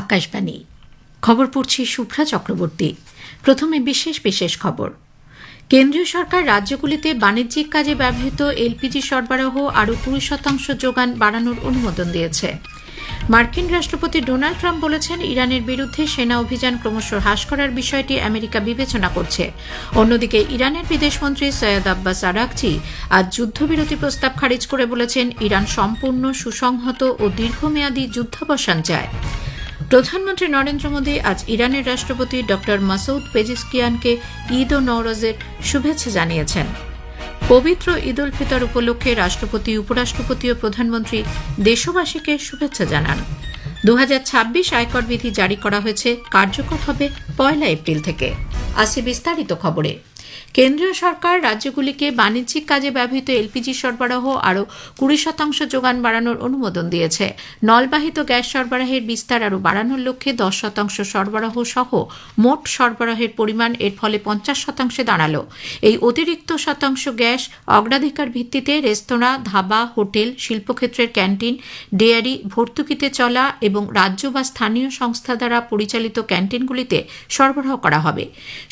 আকাশবাণী খবর পড়ছি শুভ্রা চক্রবর্তী। প্রথমে বিশেষ খবর। কেন্দ্রীয় সরকার রাজ্যগুলিতে বাণিজ্যিক কাজে ব্যবহৃত এলপিজি সরবরাহ আরও 20% যোগান বাড়ানোর অনুমোদন দিয়েছে। মার্কিন রাষ্ট্রপতি ডোনাল্ড ট্রাম্প বলেছেন, ইরানের বিরুদ্ধে সেনা অভিযান ক্রমশ হ্রাস করার বিষয়টি আমেরিকা বিবেচনা করছে। অন্যদিকে ইরানের বিদেশমন্ত্রী সৈয়দ আব্বাস আরাগচি আজ যুদ্ধবিরতি প্রস্তাব খারিজ করে বলেছেন, ইরান সম্পূর্ণ সুসংহত ও দীর্ঘমেয়াদী যুদ্ধাবসান চায়। প্রধানমন্ত্রী নরেন্দ্র মোদী আজ ইরানের রাষ্ট্রপতি ড মাসউদ পেজিশকিয়ানকে ঈদ ও নওরোজের শুভেচ্ছা জানিয়েছেন। পবিত্র ঈদ উল ফিতর উপলক্ষে রাষ্ট্রপতি, উপরাষ্ট্রপতি ও প্রধানমন্ত্রী দেশবাসীকে শুভেচ্ছা জানান। 2026 আয়কর বিধি জারি করা হয়েছে, কার্যকর হবে 1 এপ্রিল থেকে। আসি বিস্তারিত খবরে। কেন্দ্রীয় সরকার রাজ্যগুলিকে বাণিজ্যিক কাজে ব্যবহৃত এলপিজি সরবরাহ আরও 20% যোগান বাড়ানোর অনুমোদন দিয়েছে। নলবাহিত গ্যাস সরবরাহের বিস্তার আরও বাড়ানোর লক্ষ্যে 10% সরবরাহ সহ মোট সরবরাহের পরিমাণ এর ফলে 50% দাঁড়ালো। এই অতিরিক্ত শতাংশ গ্যাস অগ্রাধিকার ভিত্তিতে রেস্তোরাঁ, ধাবা, হোটেল, শিল্পক্ষেত্রের ক্যান্টিন, ডেয়ারি, ভর্তুকিতে চলা এবং রাজ্য বা স্থানীয় সংস্থা দ্বারা পরিচালিত ক্যান্টিনগুলিতে সরবরাহ করা হবে।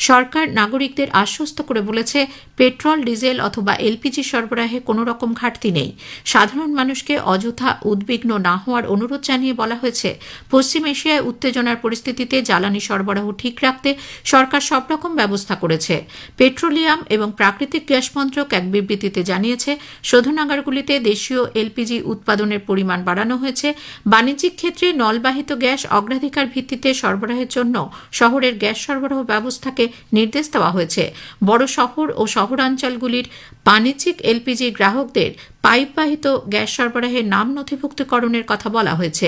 সরকার নাগরিকদের আশ্বস্ত করে বলেছে, পেট্রোল, ডিজেল অথবা এলপিজি সরবরাহে কোনো রকম ঘাটতি নেই। সাধারণ মানুষকে অযথা উদ্বিগ্ন না হওয়ার অনুরোধ জানিয়ে বলা হয়েছে, পশ্চিম এশিয়ায় উত্তেজনার পরিস্থিতিতে জ্বালানি সরবরাহ ঠিক রাখতে সরকার সব রকম ব্যবস্থা করেছে। পেট্রোলিয়াম এবং প্রাকৃতিক গ্যাস মন্ত্রক এক বিবৃতিতে জানিয়েছে, শোধনাগারগুলিতে দেশীয় এলপিজি উৎপাদনের পরিমাণ বাড়ানো হয়েছে। বাণিজ্যিক ক্ষেত্রে নলবাহিত গ্যাস অগ্রাধিকার ভিত্তিতে সরবরাহের জন্য শহরের গ্যাস সরবরাহ ব্যবস্থাকে নির্দেশ দেওয়া হয়েছে। বড় শহর ও শহরাঞ্চলগুলির বাণিজ্যিক এলপিজি গ্রাহকদের পাইপবাহিত গ্যাস সরবরাহের নাম নথিভুক্তকরণের কথা বলা হয়েছে।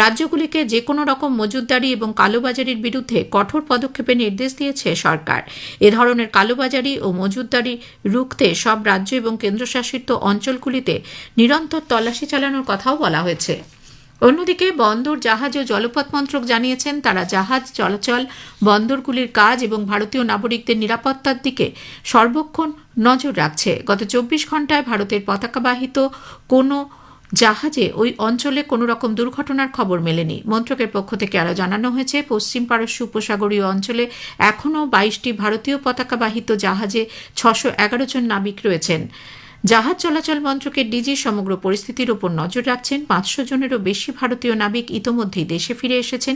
রাজ্যগুলিকে যে কোনো রকম মজুতদারি এবং কালোবাজারির বিরুদ্ধে কঠোর পদক্ষেপের নির্দেশ দিয়েছে সরকার। এ ধরনের কালোবাজারি ও মজুতদারি রুখতে সব রাজ্য এবং কেন্দ্রশাসিত অঞ্চলগুলিতে নিরন্তর তল্লাশি চালানোর কথাও বলা হয়েছে। অন্যদিকে বন্দর, জাহাজ ও জলপথ মন্ত্রক জানিয়েছেন, তারা জাহাজ চলাচল, বন্দরগুলির কাজ এবং ভারতীয় নাগরিকদের নিরাপত্তার দিকে সর্বক্ষণ নজর রাখছে। গত 24 ঘণ্টায় ভারতের পতাকাবাহিত কোনো জাহাজে ওই অঞ্চলে কোনো রকম দুর্ঘটনার খবর মেলেনি। মন্ত্রকের পক্ষ থেকে আরও জানানো হয়েছে, পশ্চিম পারস্য উপসাগরীয় অঞ্চলে এখনও 22টি ভারতীয় পতাকাবাহিত জাহাজে 611 জন নাবিক রয়েছেন। জাহাজ চলাচল মন্ত্রকের ডিজি সমগ্র পরিস্থিতির উপর নজর রাখছেন। 500 জনেরও বেশি ভারতীয় নাবিক ইতোমধ্যেই দেশে ফিরে এসেছেন।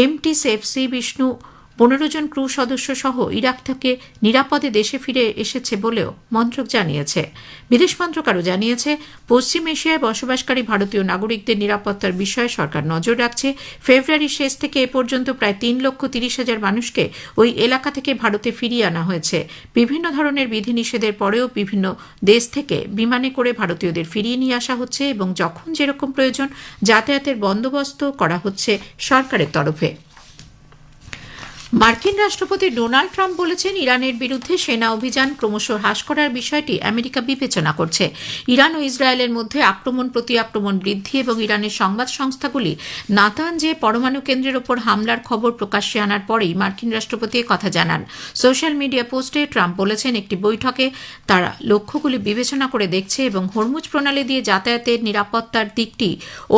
এমটি সেফসি বিষ্ণু 15 জন ক্রু সদস্য সহ ইরাক থেকে নিরাপদে দেশে ফিরে এসেছে বলেও মন্ত্রক জানিয়েছে। বিদেশ মন্ত্রক আরও জানিয়েছে, পশ্চিম এশিয়ায় বসবাসকারী ভারতীয় নাগরিকদের নিরাপত্তার বিষয়ে সরকার নজর রাখছে। ফেব্রুয়ারির শেষ থেকে এ পর্যন্ত প্রায় 3,30,000 মানুষকে ওই এলাকা থেকে ভারতে ফিরিয়ে আনা হয়েছে। বিভিন্ন ধরনের বিধিনিষেধের পরেও বিভিন্ন দেশ থেকে বিমানে করে ভারতীয়দের ফিরিয়ে নিয়ে আসা হচ্ছে এবং যখন যেরকম প্রয়োজন যাতায়াতের বন্দোবস্ত করা হচ্ছে সরকারের তরফে। মার্কিন রাষ্ট্রপতি ডোনাল্ড ট্রাম্প বলেছেন, ইরানের বিরুদ্ধে সেনা অভিযান ক্রমশ হ্রাস করার বিষয়টি আমেরিকা বিবেচনা করছে। ইরান ও ইসরায়েলের মধ্যে আক্রমণ প্রতি আক্রমণ বৃদ্ধি এবং ইরানের সংবাদ সংস্থাগুলি নাতানজে পরমাণু কেন্দ্রের ওপর হামলার খবর প্রকাশ্যে আনার পরেই মার্কিন রাষ্ট্রপতি কথা জানান। সোশ্যাল মিডিয়া পোস্টে ট্রাম্প বলেছেন, একটি বৈঠকে তারা লক্ষ্যগুলি বিবেচনা করে দেখছে এবং হরমুজ প্রণালী দিয়ে যাতায়াতের নিরাপত্তার দিকটি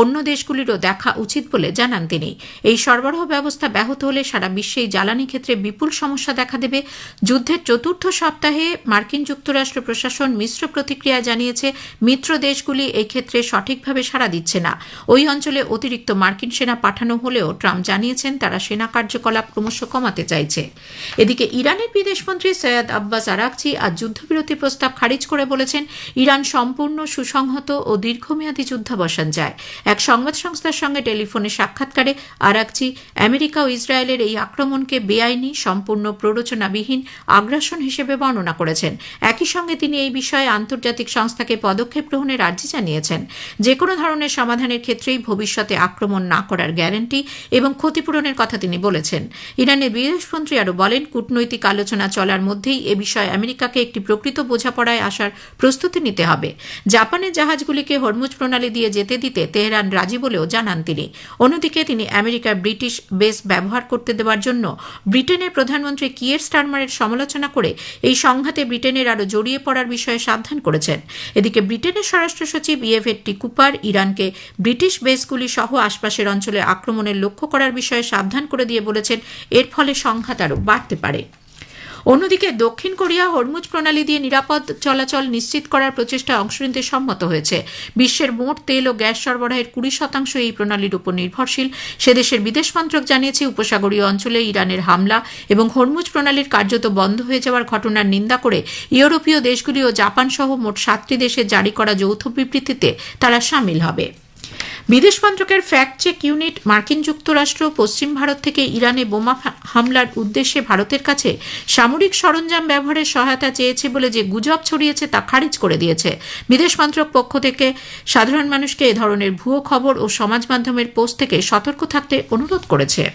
অন্য দেশগুলিরও দেখা উচিত বলে জানান তিনি। এই সরবরাহ ব্যবস্থা ব্যাহত হলে সারা বিশ্বেই জ্বালানি ক্ষেত্রে বিপুল সমস্যা দেখা দেবে। যুদ্ধের 4র্থ সপ্তাহে মার্কিন যুক্তরাষ্ট্র প্রশাসন মিশ্র প্রতিক্রিয়া জানিয়েছে, মিত্র দেশগুলি এই ক্ষেত্রে সঠিকভাবে সাড়া দিচ্ছে না। ওই অঞ্চলে অতিরিক্ত মার্কিন সেনা পাঠানো হলেও ট্রাম্প জানিয়েছেন, তারা সেনা কার্যকলাপ ক্রমশ কমাতে চাইছে। এদিকে ইরানের বিদেশমন্ত্রী সৈয়দ আব্বাস আরাগচি আজ যুদ্ধবিরতি প্রস্তাব খারিজ করে বলেছেন, ইরান সম্পূর্ণ সুসংহত ও দীর্ঘমেয়াদী যুদ্ধাবসান চায়। এক সংবাদ সংস্থার সঙ্গে টেলিফোনে সাক্ষাৎকারে আরাগচি আমেরিকা ও ইসরায়েলের এই আক্রমণকে বেআইনি, সম্পূর্ণ প্ররোচনাবিহীন আগ্রাসন হিসেবে বর্ণনা করেছেন। একই সঙ্গে তিনি এই বিষয়ে আন্তর্জাতিক সংস্থাকে পদক্ষেপ গ্রহণের আর্জি জানিয়েছেন। যে কোনো ধরনের সমাধানের ক্ষেত্রেই ভবিষ্যতে আক্রমণ না করার গ্যারান্টি এবং ক্ষতিপূরণের কথা তিনি বলেছেন। ইরানের বিদেশমন্ত্রী আরও বলেন, কূটনৈতিক আলোচনা চলার মধ্যেই এ বিষয়ে আমেরিকাকে একটি প্রকৃত বোঝাপড়ায় আসার প্রস্তুতি নিতে হবে। জাপানের জাহাজগুলিকে হরমুজ প্রণালী দিয়ে যেতে দিতে তেহরান রাজি বলেও জানান তিনি। অন্যদিকে তিনি আমেরিকার ব্রিটিশ বেস ব্যবহার করতে দেওয়ার জন্য ব্রিটেনের প্রধানমন্ত্রী কিয়ের স্টারমারের সমালোচনা করে এই সংঘাতে ব্রিটেনের আরও জড়িয়ে পড়ার বিষয়ে সাবধান করেছেন। এদিকে ব্রিটেনের স্বরাষ্ট্র সচিব ইয়েভেট্টি কুপার ইরানকে ব্রিটিশ বেসগুলি সহ আশপাশের অঞ্চলে আক্রমণের লক্ষ্য করার বিষয়ে সাবধান করে দিয়ে বলেছেন এর ফলে সংঘাত আরও বাড়তে পারে। অন্যদিকে দক্ষিণ কোরিয়া হরমুজ প্রণালী দিয়ে নিরাপদ চলাচল নিশ্চিত করার প্রচেষ্টায় অংশ নিতে সম্মত হয়েছে। বিশ্বের মোট তেল ও গ্যাস সরবরাহের 20% এই প্রণালীর উপর নির্ভরশীল। সে দেশের বিদেশ মন্ত্রক জানিয়েছে উপসাগরীয় অঞ্চলে ইরানের হামলা এবং হরমুজ প্রণালীর কার্যত বন্ধ হয়ে যাওয়ার ঘটনার নিন্দা করে ইউরোপীয় দেশগুলি ও জাপান সহ মোট 7টি দেশের জারি করা যৌথ বিবৃতিতে তারা সামিল হবে। বিদেশ মন্ত্রকের ফ্যাক্ট চেক ইউনিট মার্কিন যুক্তরাষ্ট্র পশ্চিম ভারত থেকে ইরানে বোমা হামলার উদ্দেশ্যে ভারতের কাছে সামরিক সরঞ্জাম ব্যবহারের সহায়তা চেয়েছে বলে যে গুজব ছড়িয়েছে তা খারিজ করে দিয়েছে। বিদেশ মন্ত্রক পক্ষ থেকে সাধারণ মানুষকে এ ধরনের ভুয়ো খবর ও সমাজ মাধ্যমের পোস্ট থেকে সতর্ক থাকতে অনুরোধ করেছে।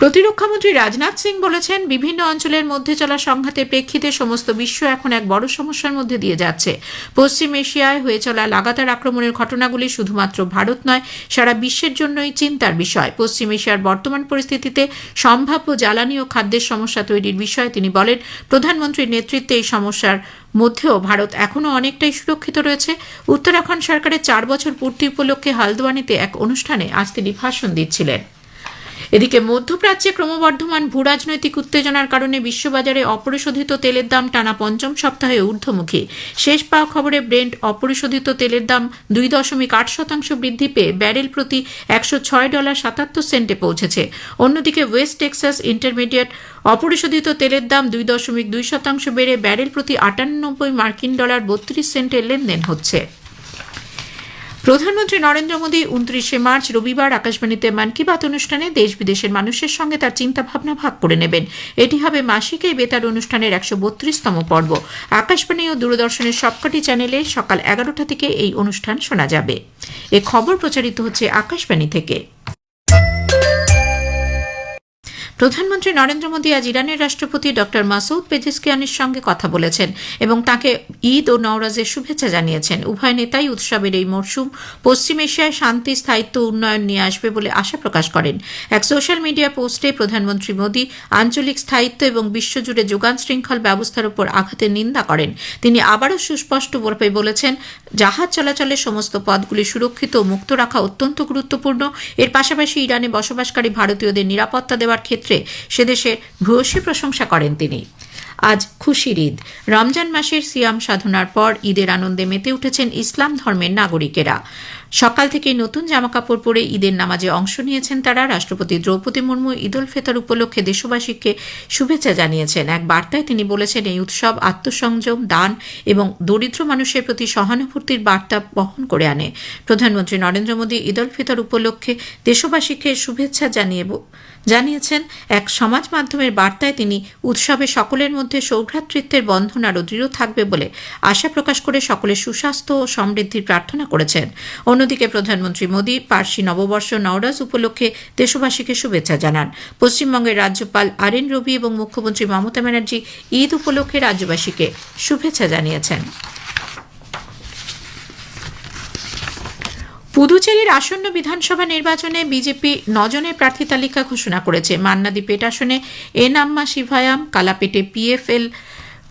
প্রতিরক্ষামন্ত্রী রাজনাথ সিং বলেছেন বিভিন্ন অঞ্চলের মধ্যে চলা সংঘাতের প্রেক্ষিতে সমস্ত বিশ্ব এখন এক বড় সমস্যার মধ্যে দিয়ে যাচ্ছে। পশ্চিম এশিয়ায় হয়ে চলা লাগাতার আক্রমণের ঘটনাগুলি শুধুমাত্র ভারত নয়, সারা বিশ্বের জন্যই চিন্তার বিষয়। পশ্চিম এশিয়ার বর্তমান পরিস্থিতিতে সম্ভাব্য জ্বালানি ও খাদ্যের সমস্যা তৈরির বিষয়ে তিনি বলেন, প্রধানমন্ত্রীর নেতৃত্বে এই সমস্যার মধ্যেও ভারত এখনও অনেকটাই সুরক্ষিত রয়েছে। উত্তরাখণ্ড সরকারের 4 বছর পূর্তি উপলক্ষে হালদোয়ানিতে এক অনুষ্ঠানে আজ তিনি ভাষণ দিচ্ছিলেন। এদিকে মধ্যপ্রাচ্যে ক্রমবর্ধমান ভূরাজনৈতিক উত্তেজনার কারণে বিশ্ববাজারে অপরিশোধিত তেলের দাম টানা 5ম সপ্তাহে ঊর্ধ্বমুখী। শেষ পাওয়া খবরে ব্রেন্ট অপরিশোধিত তেলের দাম 2.8% বৃদ্ধি পেয়ে ব্যারেল প্রতি $106.77 পৌঁছেছে। অন্যদিকে ওয়েস্ট টেক্সাস ইন্টারমিডিয়েট অপরিশোধিত তেলের দাম 2.2% বেড়ে ব্যারেল প্রতি $98.32 লেনদেন হচ্ছে। প্রধানমন্ত্রী নরেন্দ্র মোদী 29শে মার্চ রবিবার আকাশবাণীতে মন কি বাত অনুষ্ঠানে দেশ বিদেশের মানুষের সঙ্গে তার চিন্তাভাবনা ভাগ করে নেবেন। এটি হবে মাসিক এই বেতার অনুষ্ঠানের 132তম পর্ব। আকাশবাণী ও দূরদর্শনের সবকটি চ্যানেলে সকাল 11টা থেকে এই অনুষ্ঠান শোনা যাবে। এ খবর প্রচারিত হচ্ছে আকাশবাণী থেকে। প্রধানমন্ত্রী নরেন্দ্র মোদী আজ ইরানের রাষ্ট্রপতি ডক্টর মাসুদ পেজেশকিয়ানের সঙ্গে কথা বলেছেন এবং তাঁকে ঈদ ও নওরোজের শুভেচ্ছা জানিয়েছেন। উভয় নেতাই উৎসবের এই মরশুম পশ্চিম এশিয়ায় শান্তি, স্থায়িত্ব ও উন্নয়ন নিয়ে আসবে বলে আশা প্রকাশ করেন। এক সোশ্যাল মিডিয়া পোস্টে প্রধানমন্ত্রী মোদী আঞ্চলিক স্থায়িত্ব এবং বিশ্বজুড়ে যোগান শৃঙ্খল ব্যবস্থার উপর আঘাতের নিন্দা করেন। তিনি আবারও সুস্পষ্টভাবে বলেছেন, জাহাজ চলাচলের সমস্ত পথগুলি সুরক্ষিত ও মুক্ত রাখা অত্যন্ত গুরুত্বপূর্ণ। এর পাশাপাশি ইরানে বসবাসকারী ভারতীয়দের নিরাপত্তা দেওয়ার ক্ষেত্রে সেদেশের ভূয়সী প্রশংসা করেন তিনি। আজ খুশির ঈদ। রমজান মাসের সিয়াম সাধনার পর ঈদের আনন্দে মেতে উঠেছেন ইসলাম ধর্মের নাগরিকেরা। সকাল থেকে নতুন জামাকাপড় পরে ঈদের নামাজে অংশ নিয়েছেন তারা। রাষ্ট্রপতি দ্রৌপদী মুর্মু ঈদ উল ফিতর উপলক্ষে দেশবাসীকে শুভেচ্ছা জানিয়েছেন। এক বার্তায় তিনি বলেছেন, এই উৎসব আত্মসংযম, দান এবং দরিদ্র মানুষের প্রতি সহানুভূতির বার্তা বহন করে আনে। প্রধানমন্ত্রী নরেন্দ্র মোদী ঈদ উল ফিতর উপলক্ষে দেশবাসীকে শুভেচ্ছা জানিয়েছেন। এক সমাজ মাধ্যমের বার্তায় তিনি উৎসবে সকলের মধ্যে সৌভ্রাতৃত্বের বন্ধন আরও দৃঢ় থাকবে বলে আশা প্রকাশ করে সকলের সুস্বাস্থ্য ও সমৃদ্ধির প্রার্থনা করেছেন। অন্যদিকে প্রধানমন্ত্রী মোদী পার্সি নববর্ষ নওরোজ উপলক্ষে দেশবাসীকে শুভেচ্ছা জানান। পশ্চিমবঙ্গের রাজ্যপাল RN রবি এবং মুখ্যমন্ত্রী মমতা ব্যানার্জি ঈদ উপলক্ষে রাজ্যবাসীকে শুভেচ্ছা জানিয়েছেন। পুদুচেরির আসন্ন বিধানসভা নির্বাচনে বিজেপি 9 জনের প্রার্থী তালিকা ঘোষণা করেছে। মান্নাদি পেট আসনে এন আম্মা শিভায়াম, কালাপেটে PFL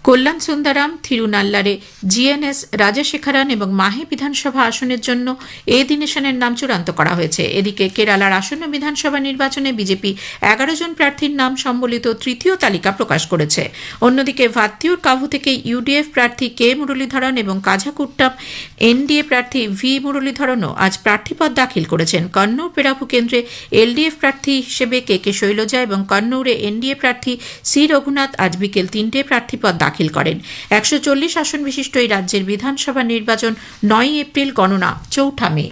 কল্যাণ সুন্দরাম, থিরুনাল্লারে GNS রাজাশেখরন এবং মাহে বিধানসভা আসনের জন্য এ দিনেশনের নাম চূড়ান্ত করা হয়েছে। এদিকে কেরালার আসন্ন বিধানসভা নির্বাচনে বিজেপি 11 জন প্রার্থীর নাম সম্বলিত তৃতীয় তালিকা প্রকাশ করেছে। অন্যদিকে ভাত্তিউর কাভু থেকে UDF প্রার্থী K মুরলীধরন এবং কাঝাকুট্টাম NDA প্রার্থী V মুরলীধরনও আজ প্রার্থীপদ দাখিল করেছেন। কন্নৌর পেরাভু কেন্দ্রে LDF প্রার্থী হিসেবে KK শৈলজা এবং কন্নৌরে NDA প্রার্থী C রঘুনাথ আজ বিকেল 3টে প্রার্থীপদ দাখিল করেন। 140 আসন বিশিষ্ট এই রাজ্যের বিধানসভা নির্বাচন 9 এপ্রিল, গণনা 4 মে।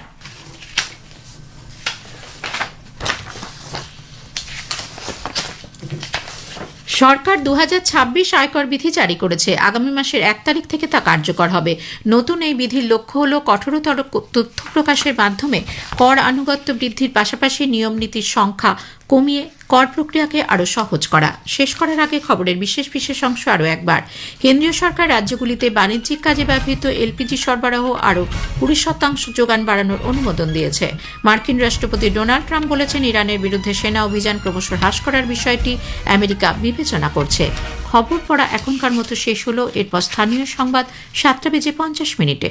সরকার 2026 আয়কর বিধি জারি করেছে। আগামী মাসের 1 তারিখ থেকে তা কার্যকর হবে। নতুন এই বিধির লক্ষ্য হল কঠোরতর তথ্য প্রকাশের মাধ্যমে কর আনুগত্য বৃদ্ধির পাশাপাশি নিয়ম নীতির সংখ্যা কমিয়ে কর প্রক্রিয়াকে আরও সহজ করা। শেষ করার আগে খবরের বিশেষ বিশেষ অংশ আরও একবার। কেন্দ্রীয় সরকার রাজ্যগুলিতে বাণিজ্যিক কাজে ব্যবহৃত এলপিজি সরবরাহ আরও 20% যোগান বাড়ানোর অনুমোদন দিয়েছে। মার্কিন রাষ্ট্রপতি ডোনাল্ড ট্রাম্প বলেছেন, ইরানের বিরুদ্ধে সেনা অভিযান ক্রমশ হ্রাস করার বিষয়টি আমেরিকা বিবেচনা করছে। খবর পড়া এখনকার মতো শেষ হলো। এরপর স্থানীয় সংবাদ 7:50 মিনিটে।